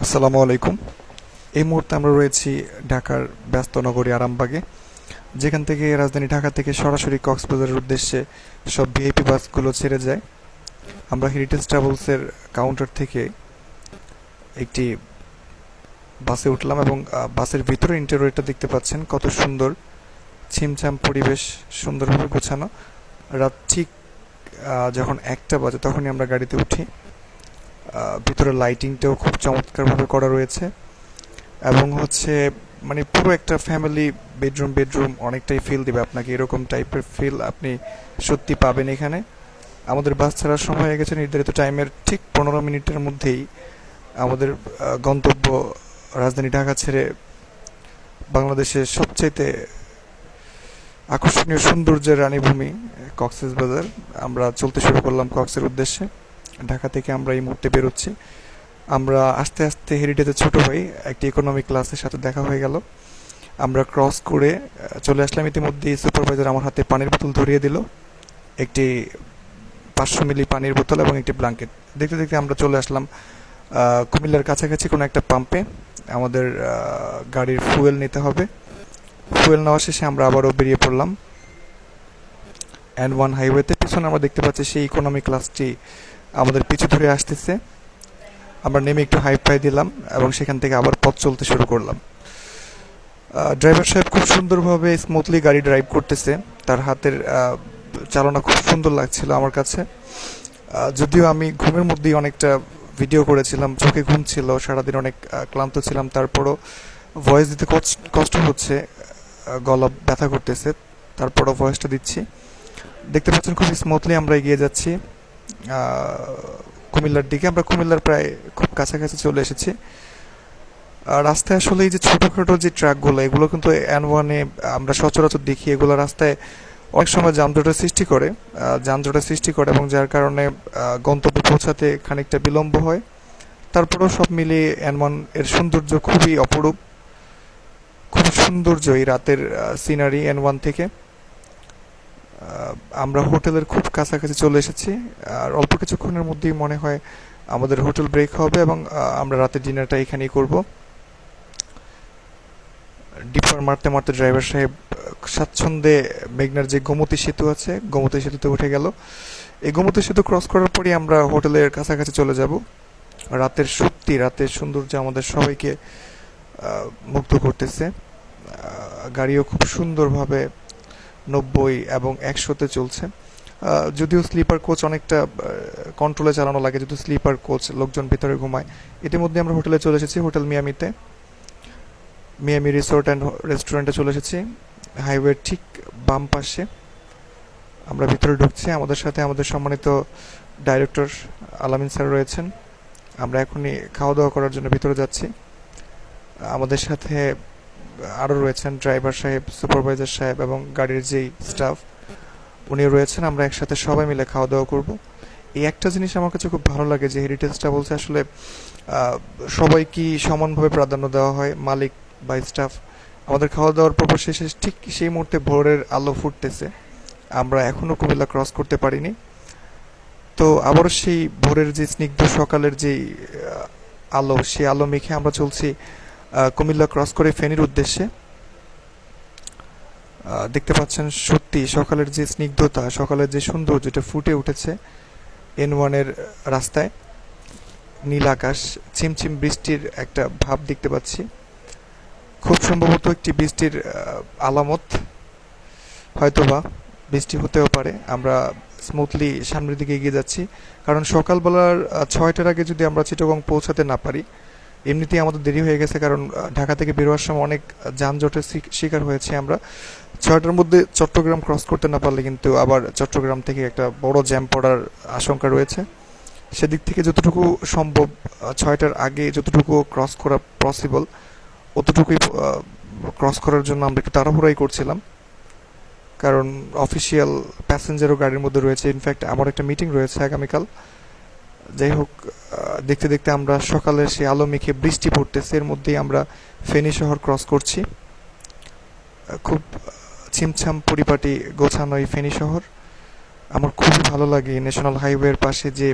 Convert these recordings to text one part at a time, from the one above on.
আসসালামু আলাইকুম। এই মুহূর্তে আমরা রয়েছি ঢাকার ব্যস্ত নগরী আরামবাগে, যেখান থেকে রাজধানী ঢাকা থেকে সরাসরি কক্সবাজারের উদ্দেশ্যে সব ভিআইপি বাসগুলো ছেড়ে যায়। আমরা হেরিটেজ ট্রাভেলসের কাউন্টার থেকে একটি বাসে উঠলাম এবং বাসের ভিতরে ইন্টেরিয়রটা দেখতে পাচ্ছেন কত সুন্দর, ছিমছাম পরিবেশ, সুন্দরভাবে গোছানো। রাত ঠিক যখন 1টা বাজে তখনই আমরা গাড়িতে উঠি। ভিতরে লাইটিংটাও খুব চমৎকারভাবে করা রয়েছে এবং মানে পুরো একটা ফ্যামিলি বেডরুম বেডরুম অনেকটাই ফিল দিবে আপনাকে, এরকম টাইপের ফিল আপনি সত্যি পাবেন এখানে। আমাদের বাস ছাড়ার সময় হয়ে গেছে নির্ধারিত টাইমের ঠিক 15 মিনিটের মধ্যেই আমাদের গন্তব্য রাজধানী ঢাকা ছেড়ে বাংলাদেশের সবচাইতে আকর্ষণীয় সৌন্দর্যের রানীভূমি কক্সবাজার। আমরা চলতে শুরু করলাম কক্সের উদ্দেশ্যে। ঢাকা থেকে আমরা এই মুহূর্তে বেরোচ্ছি। আমরা আস্তে আস্তে হেরিটেজের ছোট ভাই একটি ইকোনমি ক্লাসের সাথে দেখা হয়ে গেল। আমরা ক্রস করে চলে আসলাম। ইতিমধ্যেই সুপারভাইজার আমার হাতে পানির বোতল ধরিয়ে দিল, একটি 500 মিলি পানির বোতল এবং একটি ব্ল্যাঙ্কেট। দেখতে দেখতে আমরা চলে আসলাম কুমিল্লার কাছাকাছি কোনো একটা পাম্পে। আমাদের গাড়ির ফুয়েল নিতে হবে। ফুয়েল নেওয়া শেষে আমরা আবারও বেরিয়ে পড়লাম N1 হাইওয়েতে। পিছনে আমরা দেখতে পাচ্ছি সেই ইকোনমি ক্লাসটি আমাদের পিছু ধরে আসতেছে। আমরা নেমে একটু হাই ফাই দিলাম এবং সেখান থেকে আবার পথ চলতে শুরু করলাম। ড্রাইভার সাহেব খুব সুন্দরভাবে স্মুথলি গাড়ি ড্রাইভ করতেছে। তার হাতের চালনা খুব সুন্দর লাগছিল আমার কাছে। যদিও আমি ঘুমের মধ্যেই অনেকটা ভিডিও করেছিলাম, চোখে ঘুম ছিল, সারাদিন অনেক ক্লান্ত ছিলাম, তারপরও ভয়েস দিতে কষ্ট হচ্ছে, গলা ব্যথা করতেছে, তারপরও ভয়েসটা দিচ্ছি। দেখতে পাচ্ছেন খুব স্মুথলি আমরা এগিয়ে যাচ্ছি কুমিল্লার দিকে। আমরা কুমিল্লার প্রায় খুব কাছাকাছি চলে এসেছি। রাস্তায় আসলে এই যে ছোটোখাটো যে ট্রাকগুলো, এগুলো কিন্তু N1-এ আমরা সচরাচর দেখি, এগুলো রাস্তায় অনেক সময় যানজটের সৃষ্টি করে এবং যার কারণে গন্তব্যে পৌঁছাতে খানিকটা বিলম্ব হয়। তারপরেও সব মিলিয়ে N1 এর সৌন্দর্য খুবই অপরূপ, খুব সৌন্দর্য এই রাতের সিনারি N1 থেকে। আমরা হোটেলের খুব কাছাকাছি চলে এসেছি, আর অল্প কিছুক্ষণের মধ্যেই মনে হয় আমাদের হোটেল ব্রেক হবে এবং আমরা রাতের ডিনারটা এখানেই করব। ডিপার মারতে মারতে ড্রাইভার সাহেব স্বাচ্ছন্দ্যে মেঘনার যে গোমতী সেতু আছে, গোমতী সেতুতে উঠে গেল। এই গোমতী সেতু ক্রস করার পরই আমরা হোটেলের কাছাকাছি চলে যাব। রাতের সৌন্দর্য আমাদের সবাইকে মুগ্ধ করতেছে। গাড়িও খুব সুন্দরভাবে 90 এবং 100-তে চলছে। যদিও স্লিপার কোচ অনেকটা কন্ট্রোলে চালানো লাগে, যেহেতু স্লিপার কোচ, লোকজন ভিতরে ঘুমায়। ইতিমধ্যে আমরা হোটেলে চলে এসেছি, হোটেল মিয়ামিতে, মিয়ামি রিসোর্ট অ্যান্ড রেস্টুরেন্টে চলে এসেছি। হাইওয়ের ঠিক বাম পাশে আমরা ভিতরে ঢুকছি। আমাদের সাথে আমাদের সম্মানিত ডাইরেক্টর আলামিন স্যার রয়েছেন। আমরা এখনই খাওয়া দাওয়া করার জন্য ভিতরে যাচ্ছি। আমাদের সাথে আরও রয়েছেন ড্রাইভার সাহেব, সুপারভাইজার সাহেব এবং গাড়ির যেই স্টাফ, উনিও রয়েছেন। আমরা একসাথে সবাই মিলে খাওয়া দাওয়া করব। এই একটা জিনিস আমার কাছে খুব ভালো লাগে যে হেরিটেজটা বলছে আসলে সবাইকেই সমানভাবে প্রাধান্য দেওয়া হয়, মালিক বা স্টাফ। আমাদের খাওয়া দাওয়ার পর শেষে ঠিক সেই মুহূর্তে ভোরের আলো ফুটতেছে। আমরা এখনও কুমিল্লা ক্রস করতে পারিনি। তো আবারও সেই ভোরের যে স্নিগ্ধ সকালের যেই আলো, সেই আলো মেখে আমরা চলছি কুমিল্লা ক্রস করে ফেনীর উদ্দেশ্যে। দেখতে পাচ্ছেন সত্যি সকালের যে স্নিগ্ধতা, সকালের যে সৌন্দর্য, যেটা ফুটে উঠেছে N1-এর রাস্তায়। নীল আকাশ, ছিমছিম বৃষ্টির একটা ভাব দেখতে পাচ্ছি, খুব সম্ভবত একটি বৃষ্টির আলামত, হয়তোবা বৃষ্টি হতেও পারে। আমরা স্মুথলি সামনের দিকে এগিয়ে যাচ্ছি, কারণ সকালবেলার 6টার আগে যদি আমরা চিটাগং পৌঁছাতে না পারি, এমনিতেই আমাদের দেরি হয়ে গেছে, কারণ ঢাকা থেকে বেরোয়ার সময় অনেক যানজটের শিকার হয়েছি আমরা। 6টার মধ্যে চট্টগ্রাম ক্রস করতে না পারলে কিন্তু আবার চট্টগ্রাম থেকে একটা বড় জ্যাম পড়ার আশঙ্কা রয়েছে। সেদিক থেকে যতটুকু সম্ভব 6টার আগে যতটুকু ক্রস করা পসিবল অতটুকুই ক্রস করার জন্য আমরা একটু তাড়াহুড়াই করছিলাম, কারণ অফিসিয়াল প্যাসেঞ্জারও গাড়ির মধ্যে রয়েছে। ইনফ্যাক্ট আমার একটা মিটিং রয়েছে আগামীকাল। যাই হোক, দেখতে দেখতে আমরা সকালের সেই আলো মেখে বৃষ্টি পড়তেছে, এর মধ্যেই আমরা ফেনী শহর ক্রস করছি। খুব ছিমছাম পরিপাটি গোছানো এই ফেনী শহর আমার খুবই ভালো লাগে। ন্যাশনাল হাইওয়ের পাশে যে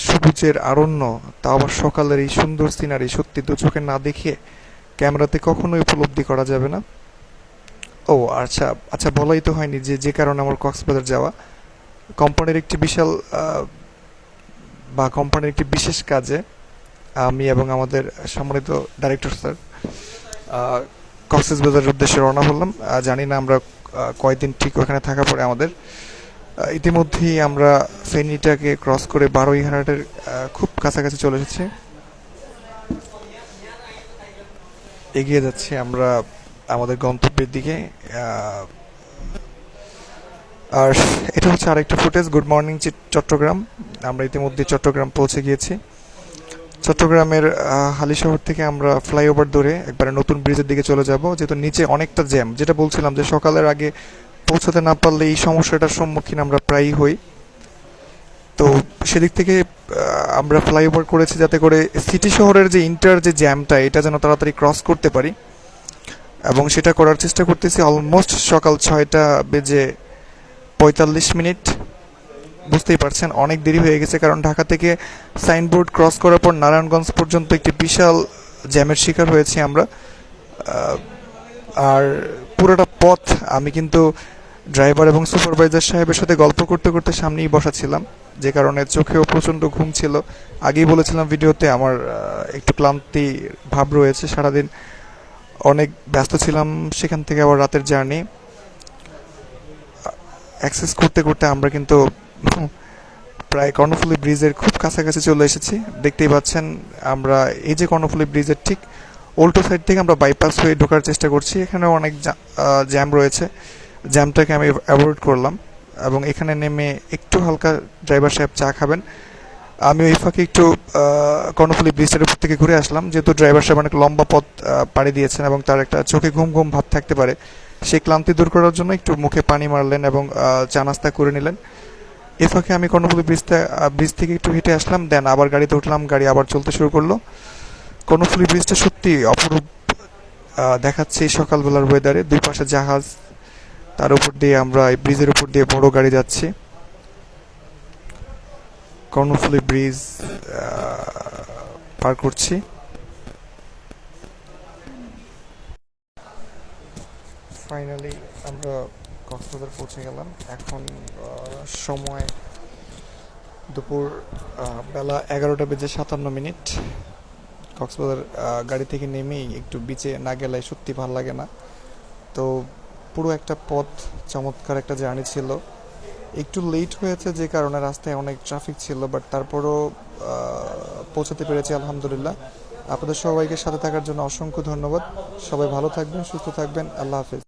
সবুজের অরণ্য, তাও আবার সকালের এই সুন্দর সিনারি সত্যি দু চোখে না দেখে ক্যামেরাতে কখনোই উপলব্ধি করা যাবে না। ও আচ্ছা আচ্ছা, বলাই তো হয়নি যে যে কারণে আমার কক্সবাজার যাওয়া। কোম্পানির একটি বিশাল কোম্পানির একটি বিশেষ কাজে আমি এবং আমাদের সম্মানিত ডাইরেক্টর স্যার কক্সবাজারের উদ্দেশ্যে রওনা হলাম। জানি না আমরা কয়দিন ঠিক ওখানে থাকা পড়ে আমাদের। ইতিমধ্যেই আমরা ফেনীটাকে ক্রস করে বারোইহাটের খুব কাছাকাছি চলে এসেছি। এগিয়ে যাচ্ছি আমরা আমাদের গন্তব্যের দিকে। আর এটা হচ্ছে আরেকটা ফুটেজ। Good morning Chittagong. আমরা ইতিমধ্যে চট্টগ্রাম পৌঁছে গিয়েছি। চট্টগ্রামের হালিশহর থেকে আমরা ফ্লাইওভার ধরে একবারে নতুন ব্রিজের দিকে চলে যাব, যেহেতু নিচে অনেকটা জ্যাম। যেটা বলছিলাম যে সকালের আগে পৌঁছাতে না পারলে এই সমস্যাটার সম্মুখীন আমরা প্রায়ই হই। তো সেদিক থেকে আমরা ফ্লাইওভার করেছি যাতে করে সিটি শহরের যে ইন্টার যে জ্যামটা এটা যেন তাড়াতাড়ি ক্রস করতে পারি, এবং সেটা করার চেষ্টা করতেছি। অলমোস্ট সকাল 6:45। বুঝতেই পারছেন অনেক দেরি হয়ে গেছে, কারণ ঢাকা থেকে সাইনবোর্ড ক্রস করার পর নারায়ণগঞ্জ পর্যন্ত একটি বিশাল জ্যামের শিকার হয়েছি আমরা। আর পুরোটা পথ আমি কিন্তু ড্রাইভার এবং সুপারভাইজার সাহেবের সাথে গল্প করতে করতে সামনেই বসা ছিলাম, যে কারণে চোখেও প্রচণ্ড ঘুম ছিল। আগেই বলেছিলাম ভিডিওতে আমার একটু ক্লান্তি ভাব রয়েছে। সারাদিন অনেক ব্যস্ত ছিলাম, সেখান থেকে আবার রাতের জার্নি অ্যাক্সেস করতে করতে আমরা কিন্তু প্রায় কর্ণফুলী ব্রিজের খুব কাছাকাছি চলে এসেছি। দেখতেই পাচ্ছেন আমরা এই যে কর্ণফুলী ব্রিজের ঠিক উল্টো সাইড থেকে আমরা বাইপাস হয়ে ঢোকার চেষ্টা করছি। এখানেও অনেক জ্যাম রয়েছে, জ্যামটাকে আমি অ্যাভয়েড করলাম এবং এখানে নেমে একটু হালকা ড্রাইভার সাহেব চা খাবেন। আমি ওই ফাঁকে একটু কর্ণফুলী ব্রিজের উপর থেকে ঘুরে আসলাম, যেহেতু ড্রাইভার সাহেব অনেক লম্বা পথ পাড়ি দিয়েছেন এবং তার একটা চোখে ঘুম ঘুম ভাব থাকতে পারে। সেই ক্লান্তি দূর করার জন্য একটু মুখে পানি মারলেন এবং চা নাস্তা করে নিলেন। এ ফাঁকে আমি কর্ণফুলী ব্রিজ থেকে একটু হেঁটে আসলাম, দেন আবার গাড়িতে উঠলাম, গাড়ি আবার চলতে শুরু করলো। কর্ণফুলী ব্রিজটা সত্যি অপরূপ দেখাচ্ছে এই সকালবেলার ওয়েদারে। দুই পাশে জাহাজ, তার উপর দিয়ে আমরা এই ব্রিজের উপর দিয়ে বড় গাড়ি যাচ্ছি। কর্ণফুলী ব্রিজ পার করছি। ফাইনালি আমরা কক্সবাজার পৌঁছে গেলাম। এখন সময় দুপুর বেলা 11:57। কক্সবাজার গাড়ি থেকে নেমেই একটু বিচে না গেলে সত্যি ভালো লাগে না। তো পুরো একটা পথ চমৎকার একটা জার্নি ছিল। একটু লেট হয়েছে যে কারণে রাস্তায় অনেক ট্রাফিক ছিল, বাট তারপরও পৌঁছাতে পেরেছি আলহামদুলিল্লাহ। আপনাদের সবাইকে সাথে থাকার জন্য অসংখ্য ধন্যবাদ। সবাই ভালো থাকবেন, সুস্থ থাকবেন। আল্লাহ হাফেজ।